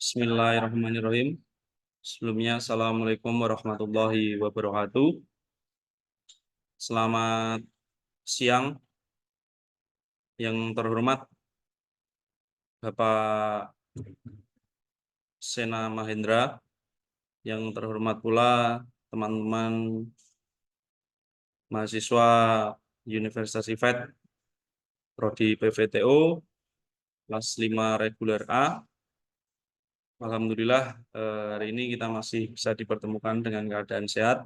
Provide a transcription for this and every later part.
Bismillahirrahmanirrahim. Sebelumnya, Assalamualaikum warahmatullahi wabarakatuh. Selamat siang yang terhormat Bapak Sena Mahendra, yang terhormat pula teman-teman mahasiswa Universitas IFET, Prodi PVTO, kelas 5 reguler A. Alhamdulillah, hari ini kita masih bisa dipertemukan dengan keadaan sehat.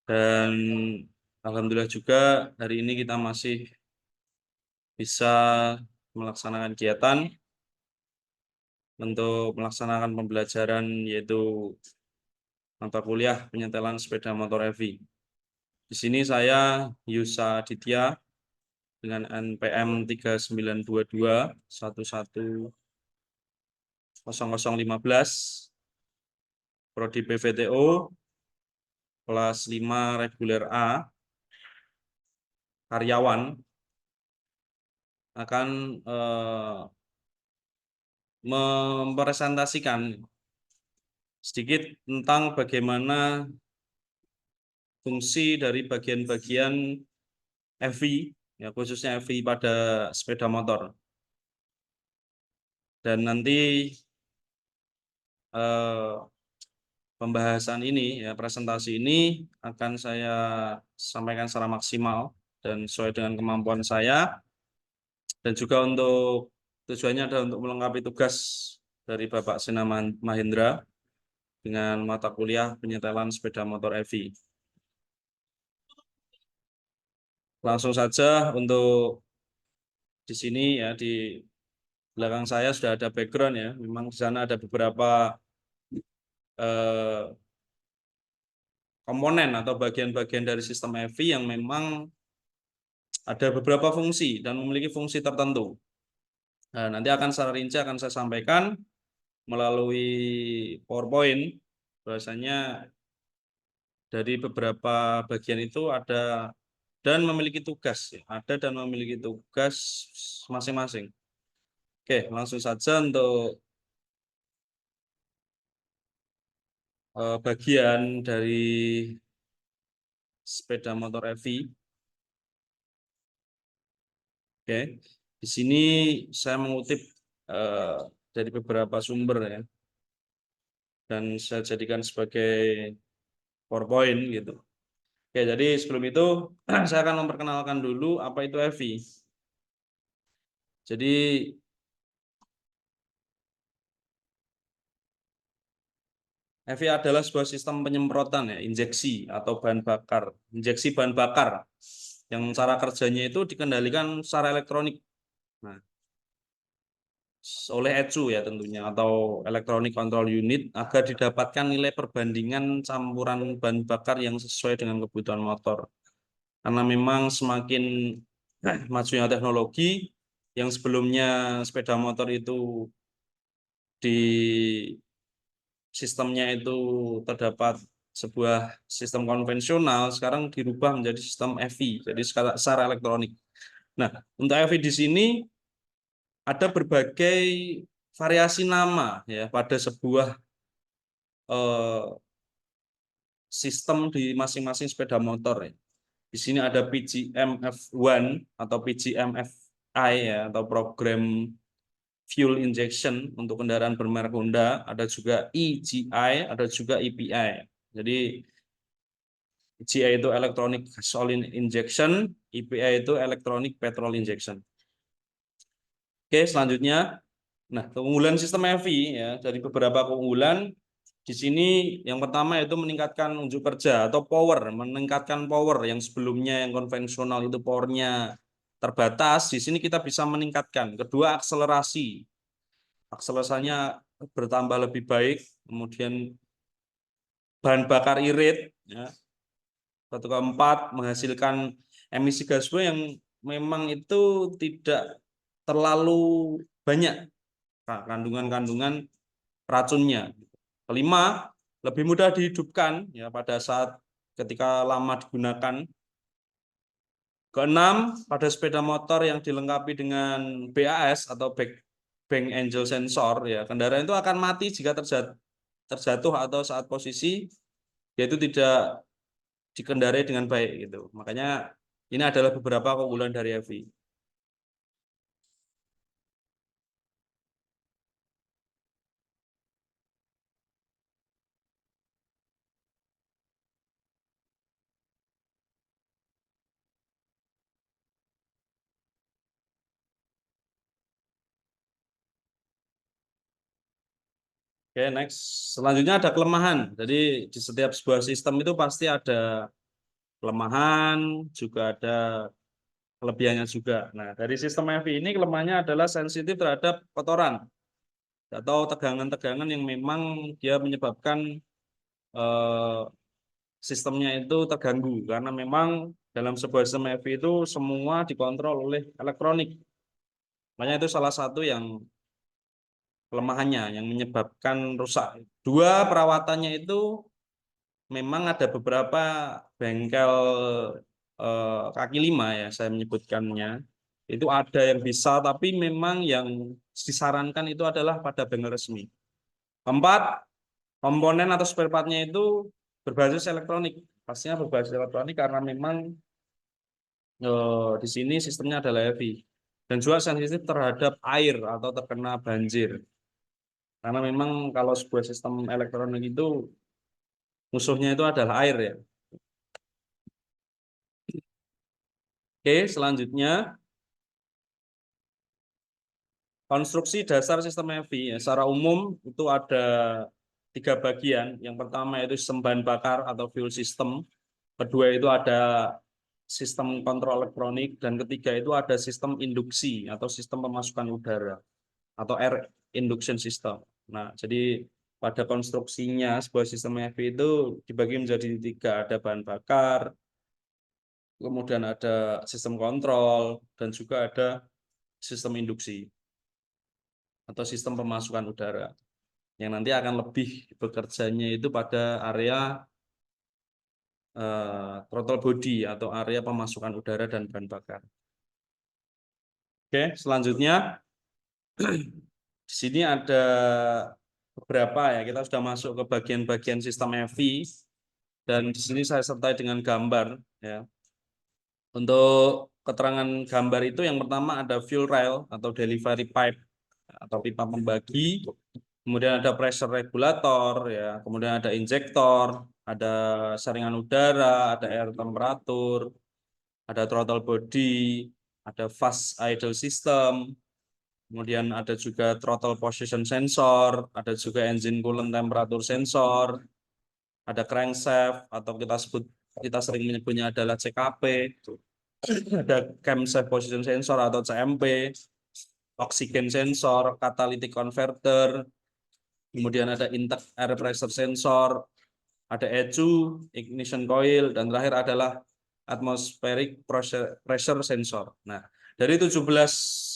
Dan alhamdulillah juga hari ini kita masih bisa melaksanakan kegiatan untuk melaksanakan pembelajaran, yaitu mata kuliah penyetelan sepeda motor EV. Di sini saya Yusa Aditya dengan NPM 3922110015, Prodi PVTO, kelas 5 reguler A, karyawan, akan mempresentasikan sedikit tentang bagaimana fungsi dari bagian-bagian EV, ya khususnya EV pada sepeda motor. Dan nanti pembahasan ini, ya presentasi ini akan saya sampaikan secara maksimal dan sesuai dengan kemampuan saya. Dan juga untuk tujuannya adalah untuk melengkapi tugas dari Bapak Sena Mahendra dengan mata kuliah penyetelan sepeda motor EV. Langsung saja untuk di sini, ya di belakang saya sudah ada background, ya. Memang di sana ada beberapa komponen atau bagian-bagian dari sistem EV yang memang ada beberapa fungsi dan memiliki fungsi tertentu. Nah, nanti akan secara rinci akan saya sampaikan melalui PowerPoint. Bahwasanya dari beberapa bagian itu ada dan memiliki tugas, ya. Ada dan memiliki tugas masing-masing. Oke, langsung saja untuk bagian dari sepeda motor EV. Oke, di sini saya mengutip dari beberapa sumber, ya, dan saya jadikan sebagai PowerPoint gitu. Oke, jadi sebelum itu saya akan memperkenalkan dulu apa itu EV. Jadi EV adalah sebuah sistem penyemprotan, ya, injeksi atau bahan bakar, injeksi bahan bakar yang cara kerjanya itu dikendalikan secara elektronik. Nah, oleh ECU, ya tentunya, atau Electronic Control Unit, agar didapatkan nilai perbandingan campuran bahan bakar yang sesuai dengan kebutuhan motor. Karena memang semakin majunya teknologi, yang sebelumnya sepeda motor itu di sistemnya itu terdapat sebuah sistem konvensional, sekarang dirubah menjadi sistem EV, jadi secara elektronik. Nah, untuk EV di sini ada berbagai variasi nama, ya, pada sebuah sistem di masing-masing sepeda motor, ya. Di sini ada PGM-F1 atau PGM-FI, ya, atau program fuel injection untuk kendaraan bermerek Honda, ada juga EGI, ada juga EPI. Jadi EGI itu electronic gasoline injection, EPI itu electronic petrol injection. Oke, selanjutnya, nah, keunggulan sistem EV, ya, dari beberapa keunggulan di sini yang pertama itu meningkatkan unjuk kerja atau power, meningkatkan power yang sebelumnya yang konvensional itu powernya terbatas, di sini kita bisa meningkatkan. Kedua, akselerasi. Akselerasinya bertambah lebih baik, kemudian bahan bakar irit, ya. Satu keempat, menghasilkan emisi gas buang yang memang itu tidak terlalu banyak kandungan-kandungan racunnya. Kelima, lebih mudah dihidupkan, ya, pada saat ketika lama digunakan. Keenam, pada sepeda motor yang dilengkapi dengan BAS atau bank angel sensor ya, kendaraan itu akan mati jika terjatuh atau saat posisi yaitu tidak dikendarai dengan baik gitu. Makanya ini adalah beberapa keunggulan dari EV. Oke, next. Selanjutnya ada kelemahan. Jadi di setiap sebuah sistem itu pasti ada kelemahan, juga ada kelebihannya juga. Nah, dari sistem EV ini kelemahannya adalah sensitif terhadap kotoran atau tegangan-tegangan yang memang dia menyebabkan eh, sistemnya itu terganggu karena memang dalam sebuah sistem EV itu semua dikontrol oleh elektronik. Makanya itu salah satu yang kelemahannya yang menyebabkan rusak. Dua, perawatannya itu memang ada beberapa bengkel kaki lima ya saya menyebutkannya. Itu ada yang bisa tapi memang yang disarankan itu adalah pada bengkel resmi. Keempat, komponen atau spare part-nya itu berbasis elektronik. Pastinya berbasis elektronik karena memang di sini sistemnya adalah heavy dan juga sensitif terhadap air atau terkena banjir. Karena memang kalau sebuah sistem elektronik itu musuhnya itu adalah air ya. Oke, selanjutnya konstruksi dasar sistem EV ya. Secara umum itu ada tiga bagian. Yang pertama itu sistem bahan bakar atau fuel system. Kedua itu ada sistem kontrol elektronik dan ketiga itu ada sistem induksi atau sistem pemasukan udara atau air induction system. Nah, jadi pada konstruksinya sebuah sistem EV itu dibagi menjadi tiga, ada bahan bakar, kemudian ada sistem kontrol dan juga ada sistem induksi atau sistem pemasukan udara yang nanti akan lebih bekerjanya itu pada area throttle body atau area pemasukan udara dan bahan bakar. Oke, selanjutnya di sini ada beberapa ya, kita sudah masuk ke bagian-bagian sistem EV dan di sini saya sertai dengan gambar ya. Untuk keterangan gambar itu yang pertama ada fuel rail atau delivery pipe atau pipa pembagi, kemudian ada pressure regulator ya, kemudian ada injektor, ada saringan udara, ada air temperatur, ada throttle body, ada fast idle system, kemudian ada juga throttle position sensor, ada juga engine coolant temperature sensor, ada crankshaft atau kita sering menyebutnya adalah CKP, ada camshaft position sensor atau CMP, oxygen sensor, catalytic converter, kemudian ada intake air pressure sensor, ada ECU, ignition coil, dan terakhir adalah atmospheric pressure sensor. Nah, dari 17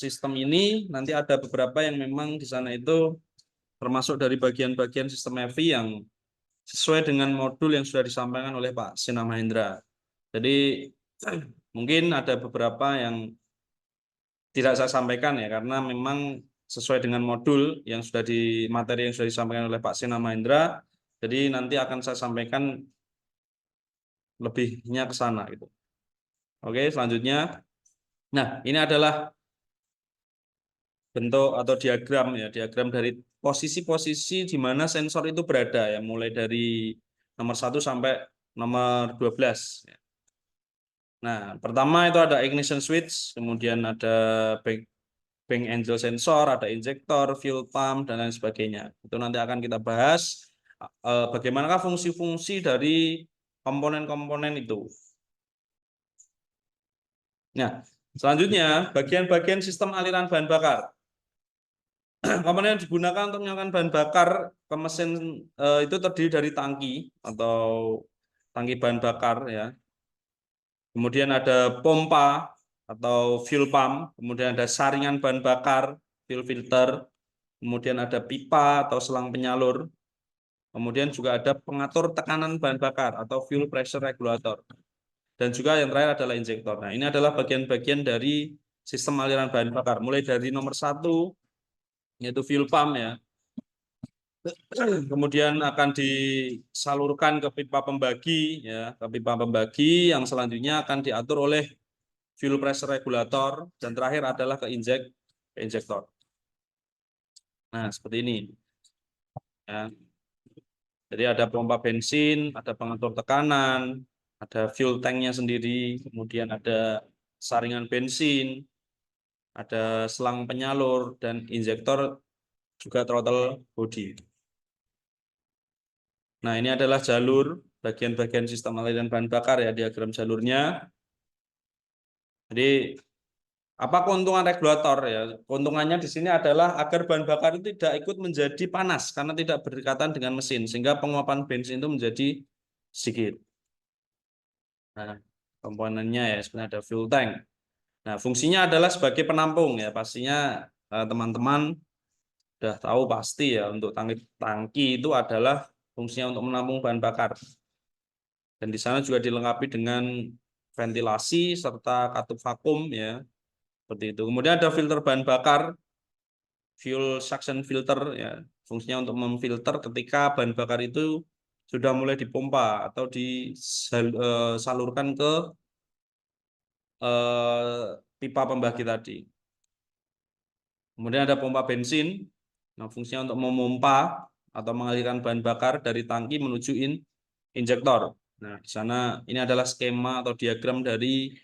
sistem ini nanti ada beberapa yang memang di sana itu termasuk dari bagian-bagian sistem EV yang sesuai dengan modul yang sudah disampaikan oleh Pak Sina Mahendra. Jadi mungkin ada beberapa yang tidak saya sampaikan ya karena memang sesuai dengan modul yang sudah di materi yang sudah disampaikan oleh Pak Sina Mahendra. Jadi nanti akan saya sampaikan lebihnya ke sana gitu. Oke, selanjutnya. Nah, ini adalah bentuk atau diagram ya, diagram dari posisi-posisi di mana sensor itu berada ya, mulai dari nomor 1 sampai nomor 12 ya. Nah, pertama itu ada ignition switch, kemudian ada bank angel sensor, ada injektor, fuel pump dan lain sebagainya. Itu nanti akan kita bahas bagaimanakah fungsi-fungsi dari komponen-komponen itu. Nah, selanjutnya bagian-bagian sistem aliran bahan bakar. Komponen yang digunakan untuk menyalakan bahan bakar ke mesin itu terdiri dari tangki atau tangki bahan bakar ya. Kemudian ada pompa atau fuel pump, kemudian ada saringan bahan bakar, fuel filter, kemudian ada pipa atau selang penyalur, kemudian juga ada pengatur tekanan bahan bakar atau fuel pressure regulator. Dan juga yang terakhir adalah injektor. Nah, ini adalah bagian-bagian dari sistem aliran bahan bakar. Mulai dari nomor 1 yaitu fuel pump ya. Kemudian akan disalurkan ke pipa pembagi ya, ke pipa pembagi yang selanjutnya akan diatur oleh fuel pressure regulator dan terakhir adalah ke injektor. Nah, seperti ini ya. Jadi ada pompa bensin, ada pengatur tekanan, ada fuel tanknya sendiri, kemudian ada saringan bensin, ada selang penyalur dan injektor juga throttle body. Nah, ini adalah jalur bagian-bagian sistem aliran bahan bakar ya, diagram jalurnya. Jadi apa keuntungan regulator ya? Keuntungannya di sini adalah agar bahan bakar itu tidak ikut menjadi panas karena tidak berdekatan dengan mesin sehingga penguapan bensin itu menjadi sedikit. Nah, komponennya ya sebenarnya ada fuel tank. Nah, fungsinya adalah sebagai penampung ya. Pastinya teman-teman sudah tahu pasti ya untuk tangki itu adalah fungsinya untuk menampung bahan bakar. Dan di sana juga dilengkapi dengan ventilasi serta katup vakum ya. Seperti itu. Kemudian ada filter bahan bakar, fuel suction filter ya. Fungsinya untuk memfilter ketika bahan bakar itu sudah mulai dipompa atau disalurkan ke pipa pembagi tadi. Kemudian ada pompa bensin. Nah, fungsinya untuk memompa atau mengalirkan bahan bakar dari tangki menuju injektor. Nah, di sana ini adalah skema atau diagram dari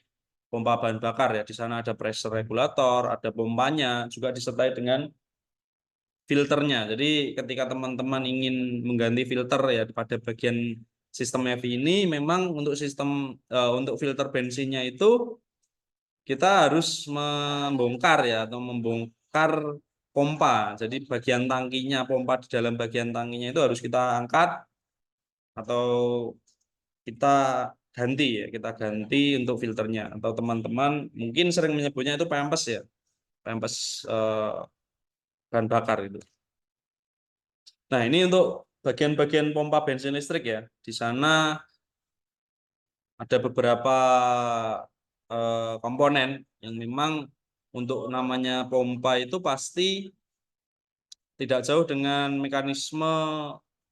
pompa bahan bakar ya. Di sana ada pressure regulator, ada pompanya, juga disertai dengan filternya. Jadi ketika teman-teman ingin mengganti filter ya pada bagian sistem EV ini, memang untuk untuk filter bensinnya itu kita harus membongkar ya atau membongkar pompa. Jadi bagian tangkinya, pompa di dalam bagian tangkinya itu harus kita angkat atau kita ganti ya, kita ganti untuk filternya. Atau teman-teman mungkin sering menyebutnya itu pempes ya, pempes bahan bakar itu. Nah, ini untuk bagian-bagian pompa bensin listrik ya. Di sana ada beberapa komponen yang memang untuk namanya pompa itu pasti tidak jauh dengan mekanisme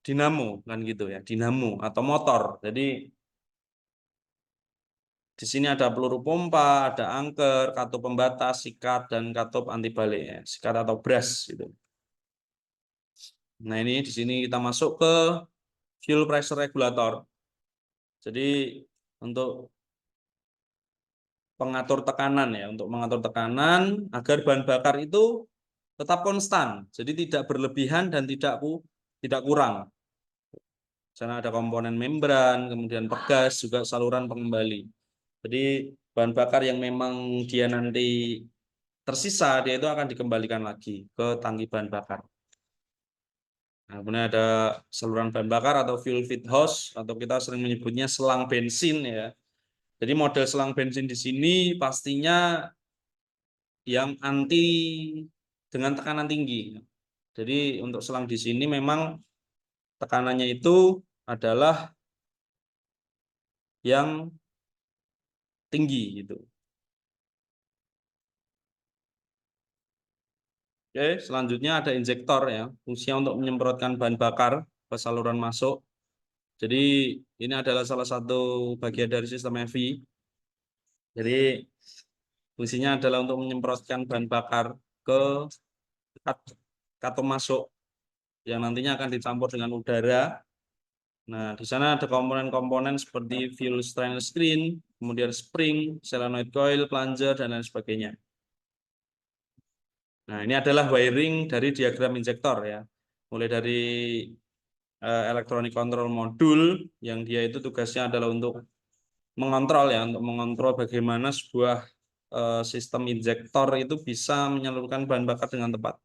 dinamo kan gitu ya, dinamo atau motor. Jadi di sini ada peluru pompa, ada angker, katup pembatas, sikat dan katup anti balik ya, sikat atau brush gitu. Nah, ini di sini kita masuk ke fuel pressure regulator. Jadi untuk pengatur tekanan ya, untuk mengatur tekanan agar bahan bakar itu tetap konstan, jadi tidak berlebihan dan tidak kurang. Sana ada komponen membran, kemudian pegas, juga saluran pengembali. Jadi bahan bakar yang memang dia nanti tersisa, dia itu akan dikembalikan lagi ke tangki bahan bakar. Nah, kemudian ada saluran bahan bakar atau fuel feed hose, atau kita sering menyebutnya selang bensin ya. Jadi model selang bensin di sini pastinya yang anti dengan tekanan tinggi. Jadi untuk selang di sini memang tekanannya itu adalah yang tinggi gitu. Oke, selanjutnya ada injektor ya, fungsinya untuk menyemprotkan bahan bakar ke saluran masuk. Jadi ini adalah salah satu bagian dari sistem EV. Jadi fungsinya adalah untuk menyemprotkan bahan bakar ke katup masuk yang nantinya akan dicampur dengan udara. Nah, di sana ada komponen-komponen seperti fuel strainer screen, kemudian spring, solenoid coil, plunger, dan lain sebagainya. Nah, ini adalah wiring dari diagram injektor ya. Mulai dari electronic control module yang dia itu tugasnya adalah untuk mengontrol ya, untuk mengontrol bagaimana sebuah sistem injektor itu bisa menyalurkan bahan bakar dengan tepat.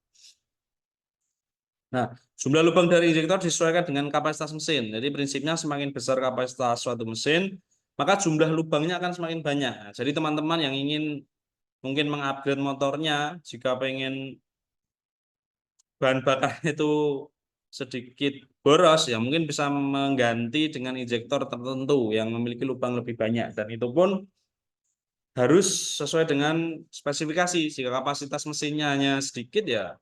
Nah, jumlah lubang dari injektor disesuaikan dengan kapasitas mesin. Jadi prinsipnya semakin besar kapasitas suatu mesin, maka jumlah lubangnya akan semakin banyak. Nah, jadi teman-teman yang ingin mungkin mengupgrade motornya, jika pengen bahan bakar itu sedikit boros, ya mungkin bisa mengganti dengan injektor tertentu yang memiliki lubang lebih banyak. Dan itu pun harus sesuai dengan spesifikasi. Jika kapasitas mesinnya hanya sedikit, ya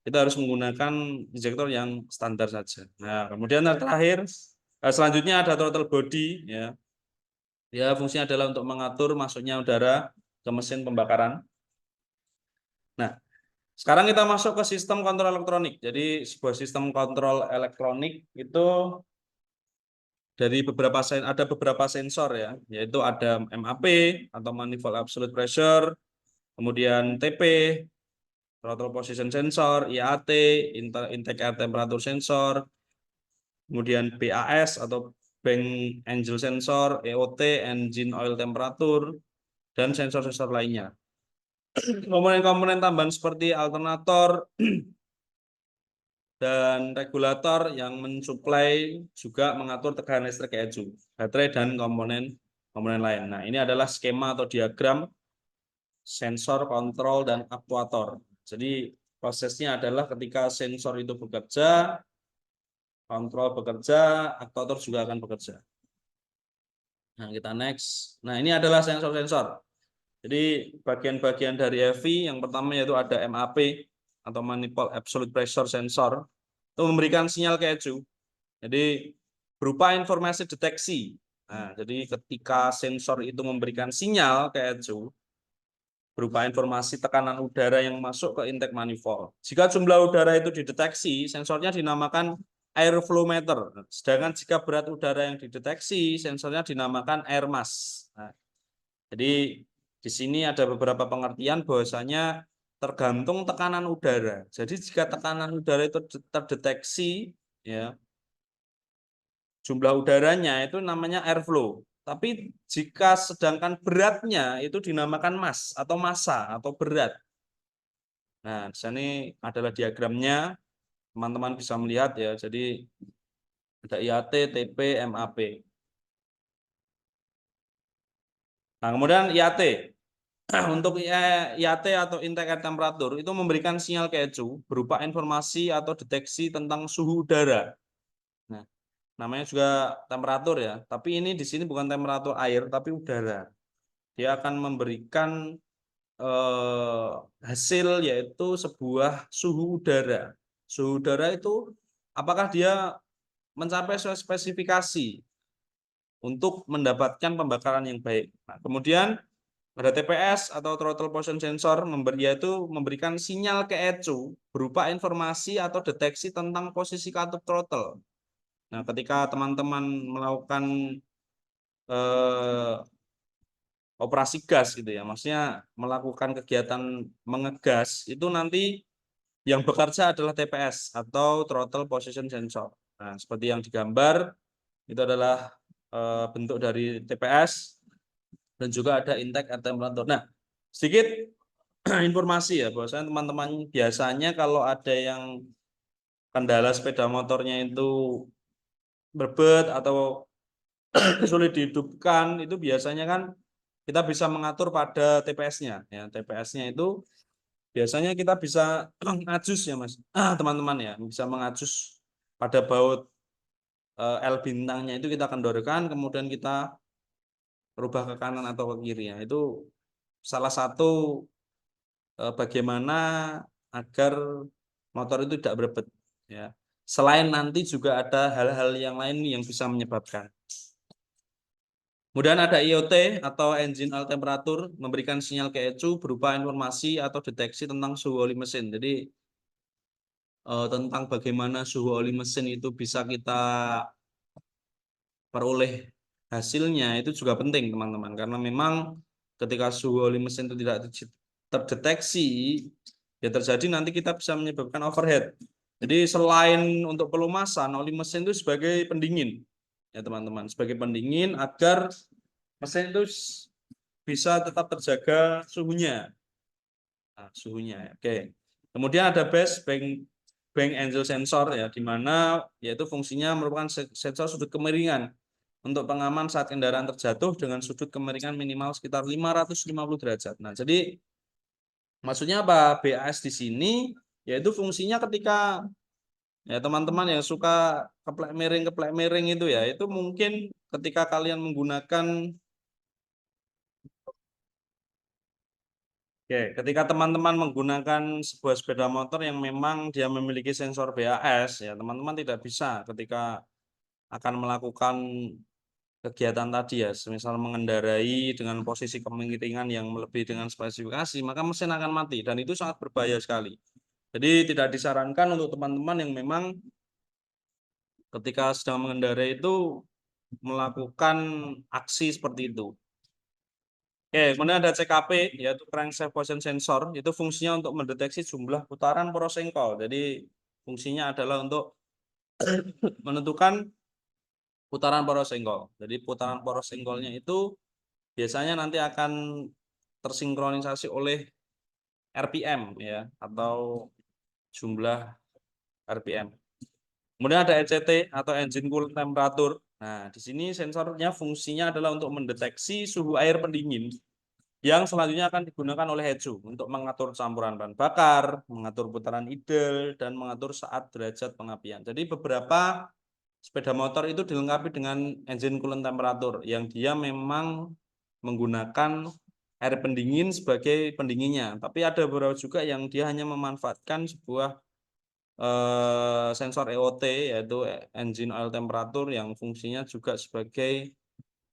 kita harus menggunakan injektor yang standar saja. Nah, kemudian yang terakhir, selanjutnya ada throttle body, ya. Ya, fungsinya adalah untuk mengatur masuknya udara ke mesin pembakaran. Nah, sekarang kita masuk ke sistem kontrol elektronik. Jadi, sebuah sistem kontrol elektronik itu dari ada beberapa sensor ya, yaitu ada MAP atau manifold absolute pressure, kemudian TP, throttle position sensor, IAT, intake air temperature sensor, kemudian BAS atau bank angle sensor, EOT, engine oil temperature, dan sensor-sensor lainnya. Komponen-komponen tambahan seperti alternator dan regulator yang mensuplai juga mengatur tekanan listrik ECU, baterai, dan komponen lain. Nah, ini adalah skema atau diagram sensor, kontrol, dan aktuator. Jadi prosesnya adalah ketika sensor itu bekerja, kontrol bekerja, aktuator juga akan bekerja. Nah, kita next. Nah, ini adalah sensor-sensor. Jadi bagian-bagian dari EV yang pertama yaitu ada MAP atau manifold absolute pressure sensor, itu memberikan sinyal ke ECU. Jadi berupa informasi deteksi. Nah, jadi ketika sensor itu memberikan sinyal ke ECU berupa informasi tekanan udara yang masuk ke intake manifold. Jika jumlah udara itu dideteksi, sensornya dinamakan airflow meter. Sedangkan jika berat udara yang dideteksi, sensornya dinamakan air mass. Nah, jadi di sini ada beberapa pengertian bahwasanya tergantung tekanan udara. Jadi jika tekanan udara itu terdeteksi, ya, jumlah udaranya itu namanya airflow. Tapi jika sedangkan beratnya itu dinamakan mass atau massa atau berat. Nah, di sini adalah diagramnya, teman-teman bisa melihat ya. Jadi ada IAT, TP, MAP. Nah, kemudian IAT. Untuk IAT atau intake air temperature itu memberikan sinyal ke ECU berupa informasi atau deteksi tentang suhu udara. Nah, namanya juga temperatur ya, tapi ini di sini bukan temperatur air tapi udara. Dia akan memberikan hasil yaitu sebuah suhu udara. Suhu udara itu apakah dia mencapai sesuai spesifikasi untuk mendapatkan pembakaran yang baik. Nah, kemudian ada TPS atau throttle position sensor yaitu memberikan sinyal ke ECU berupa informasi atau deteksi tentang posisi katup throttle. Nah, ketika teman-teman melakukan eh, operasi gas gitu ya, maksudnya melakukan kegiatan mengegas, itu nanti yang bekerja adalah TPS atau throttle position sensor. Nah, seperti yang digambar, itu adalah bentuk dari TPS dan juga ada intake air temperature. Nah, sedikit informasi ya, bahwasanya teman-teman biasanya kalau ada yang kendala sepeda motornya itu berbet atau sulit dihidupkan, itu biasanya kan kita bisa mengatur pada TPS-nya. Ya, TPS-nya itu biasanya kita bisa ngajus ya Mas, teman-teman ya, bisa mengajus pada baut L bintangnya itu kita kendorkan, kemudian kita rubah ke kanan atau ke kiri ya. Itu salah satu bagaimana agar motor itu tidak berbet ya. Selain nanti juga ada hal-hal yang lain yang bisa menyebabkan. Kemudian ada IoT atau engine oil temperature memberikan sinyal ke ECU berupa informasi atau deteksi tentang suhu oli mesin. Jadi tentang bagaimana suhu oli mesin itu bisa kita peroleh hasilnya itu juga penting teman-teman, karena memang ketika suhu oli mesin itu tidak terdeteksi, ya terjadi nanti kita bisa menyebabkan overheat. Jadi selain untuk pelumasan, oli mesin itu sebagai pendingin ya teman-teman, sebagai pendingin agar mesin itu bisa tetap terjaga suhunya. Nah, suhunya. Oke. Kemudian ada bank angle sensor ya, di mana yaitu fungsinya merupakan sensor sudut kemiringan untuk pengaman saat kendaraan terjatuh dengan sudut kemiringan minimal sekitar 550 derajat. Nah, jadi maksudnya apa? BAS di sini yaitu fungsinya ketika ya teman-teman yang suka keplek miring itu ya, itu mungkin ketika kalian menggunakan Oke, ketika teman-teman menggunakan sebuah sepeda motor yang memang dia memiliki sensor BAS, ya teman-teman tidak bisa ketika akan melakukan kegiatan tadi ya, semisal mengendarai dengan posisi kemiringan yang melebihi dengan spesifikasi, maka mesin akan mati dan itu sangat berbahaya sekali. Jadi tidak disarankan untuk teman-teman yang memang ketika sedang mengendarai itu melakukan aksi seperti itu. Oke, kemudian ada CKP, yaitu crankshaft position sensor. Itu fungsinya untuk mendeteksi jumlah putaran poros engkol. Jadi fungsinya adalah untuk menentukan putaran poros engkol. Jadi putaran poros engkolnya itu biasanya nanti akan tersinkronisasi oleh RPM ya, atau jumlah RPM. Kemudian ada ECT atau engine coolant temperature. Nah, di sini sensornya fungsinya adalah untuk mendeteksi suhu air pendingin yang selanjutnya akan digunakan oleh HECU untuk mengatur campuran bahan bakar, mengatur putaran idle, dan mengatur saat derajat pengapian. Jadi beberapa sepeda motor itu dilengkapi dengan engine coolant temperature yang dia memang menggunakan air pendingin sebagai pendinginnya. Tapi ada beberapa juga yang dia hanya memanfaatkan sebuah sensor EOT yaitu engine oil temperature yang fungsinya juga sebagai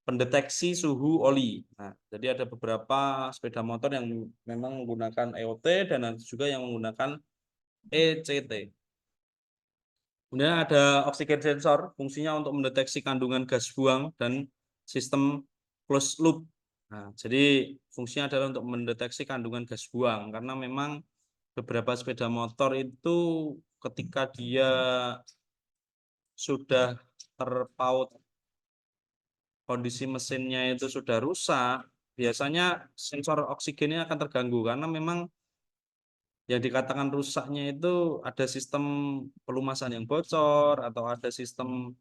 pendeteksi suhu oli. Nah, jadi ada beberapa sepeda motor yang memang menggunakan EOT dan ada juga yang menggunakan ECT. Kemudian ada oxygen sensor, fungsinya untuk mendeteksi kandungan gas buang dan sistem closed loop. Nah, jadi fungsinya adalah untuk mendeteksi kandungan gas buang karena memang beberapa sepeda motor itu ketika dia sudah terpaut kondisi mesinnya itu sudah rusak, biasanya sensor oksigennya akan terganggu karena memang yang dikatakan rusaknya itu ada sistem pelumasan yang bocor atau ada sistem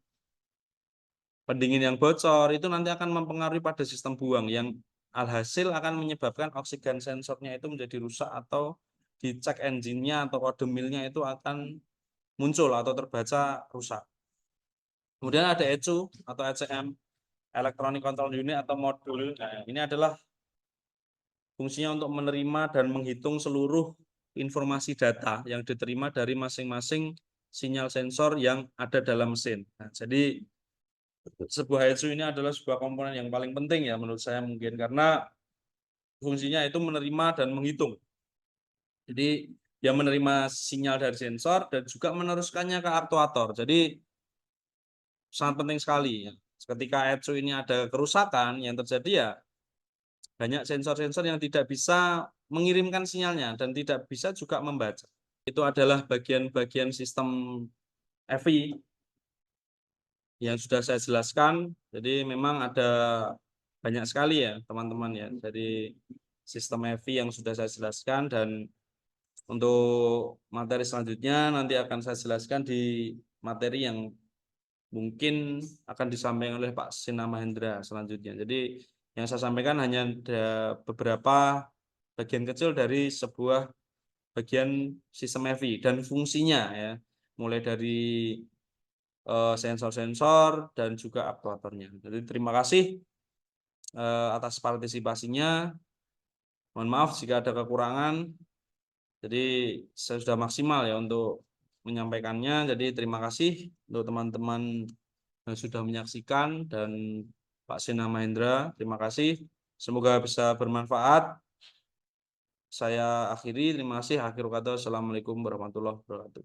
pendingin yang bocor, itu nanti akan mempengaruhi pada sistem buang yang alhasil akan menyebabkan oksigen sensornya itu menjadi rusak atau di cek engine-nya atau kode mil-nya itu akan muncul atau terbaca rusak. Kemudian ada ECU atau ECM, Electronic Control Unit atau modul. Nah, ini adalah fungsinya untuk menerima dan menghitung seluruh informasi data yang diterima dari masing-masing sinyal sensor yang ada dalam mesin. Nah, jadi sebuah ECU ini adalah sebuah komponen yang paling penting ya menurut saya mungkin karena fungsinya itu menerima dan menghitung. Jadi dia menerima sinyal dari sensor dan juga meneruskannya ke aktuator. Jadi sangat penting sekali ya. Ketika ECU ini ada kerusakan yang terjadi ya banyak sensor-sensor yang tidak bisa mengirimkan sinyalnya dan tidak bisa juga membaca. Itu adalah bagian-bagian sistem EVI yang sudah saya jelaskan. Jadi memang ada banyak sekali ya teman-teman ya dari sistem EVI yang sudah saya jelaskan dan untuk materi selanjutnya nanti akan saya jelaskan di materi yang mungkin akan disampaikan oleh Pak Sina Mahendra selanjutnya. Jadi yang saya sampaikan hanya ada beberapa bagian kecil dari sebuah bagian sistem EVI dan fungsinya ya, mulai dari sensor-sensor dan juga aktuatornya. Jadi terima kasih atas partisipasinya. Mohon maaf jika ada kekurangan. Jadi saya sudah maksimal ya untuk menyampaikannya. Jadi terima kasih untuk teman-teman yang sudah menyaksikan dan Pak Sina Mahendra. Terima kasih. Semoga bisa bermanfaat. Saya akhiri. Terima kasih. Akhir kata. Assalamualaikum warahmatullahi wabarakatuh.